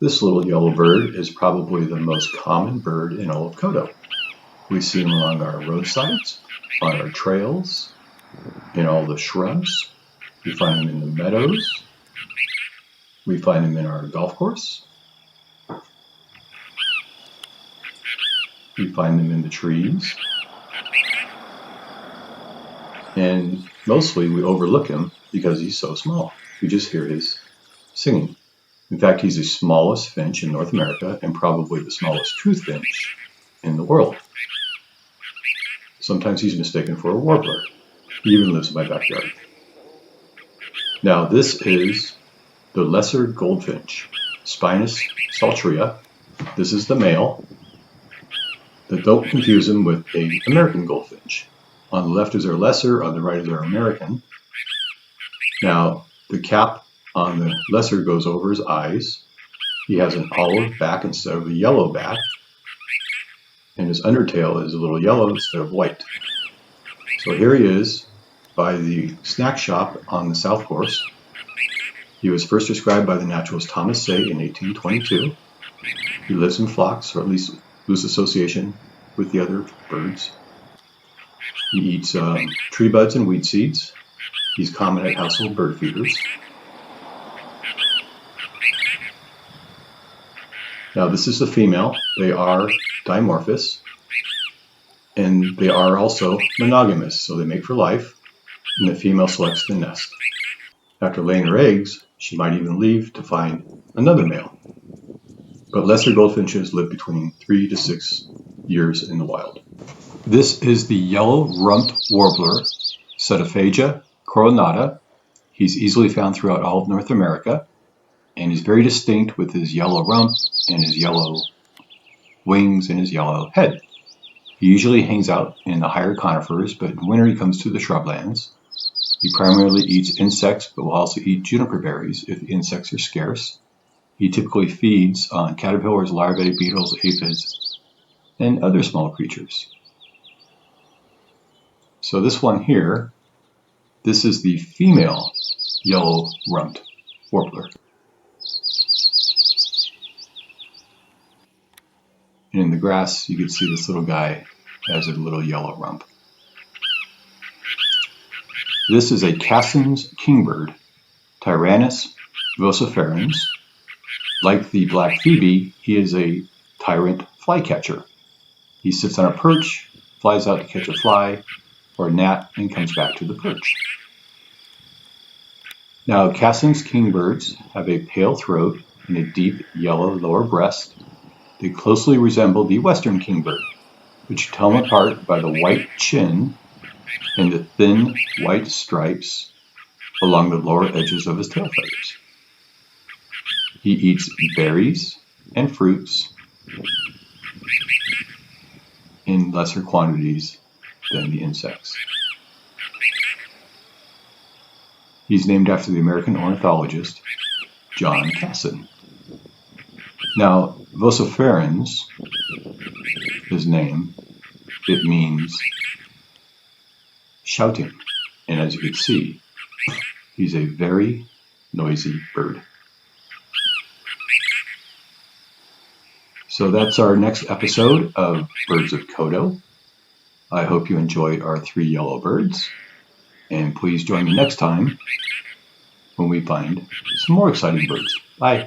This little yellow bird is probably the most common bird in all of Coto. We see them along our roadsides, on our trails, in all the shrubs. We find them in the meadows. We find them in our golf course. We find them in the trees. And mostly we overlook him because he's so small. We just hear his singing. In fact, he's the smallest finch in North America and probably the smallest true finch in the world. Sometimes he's mistaken for a warbler. He even lives in my backyard. Now this is the lesser goldfinch, Spinus saltria. This is the male. But don't confuse him with an American goldfinch. On the left is our lesser, on the right is our American. Now the cap on the lesser goes over his eyes. He has an olive back instead of a yellow back. And his undertail is a little yellow instead of white. So here he is by the snack shop on the South Course. He was first described by the naturalist Thomas Say in 1822. He lives in flocks, or at least loose association with the other birds. He eats tree buds and weed seeds. He's common at household bird feeders. Now this is the female. They are dimorphous, and they are also monogamous, so they mate for life, and the female selects the nest. After laying her eggs, she might even leave to find another male. But lesser goldfinches live between 3 to 6 years in the wild. This is the yellow-rumped warbler, Setophaga coronata. He's easily found throughout all of North America, and he's very distinct with his yellow rump and his yellow wings and his yellow head. He usually hangs out in the higher conifers, but in winter he comes to the shrublands. He primarily eats insects, but will also eat juniper berries if insects are scarce. He typically feeds on caterpillars, larvae, beetles, aphids, and other small creatures. So this one here, this is the female yellow-rumped warbler. And in the grass, you can see this little guy has a little yellow rump. This is a Cassin's kingbird, Tyrannus vociferans. Like the black phoebe, he is a tyrant flycatcher. He sits on a perch, flies out to catch a fly or a gnat, and comes back to the perch. Now, Cassin's kingbirds have a pale throat and a deep yellow lower breast. They closely resemble the western kingbird, which you tell them apart by the white chin and the thin white stripes along the lower edges of his tail feathers. He eats berries and fruits in lesser quantities than the insects. He's named after the American ornithologist John Cassin. Now, vociferans, his name, it means shouting. And as you can see, he's a very noisy bird. So that's our next episode of Birds of Coto. I hope you enjoyed our 3 yellow birds. And please join me next time when we find some more exciting birds. Bye.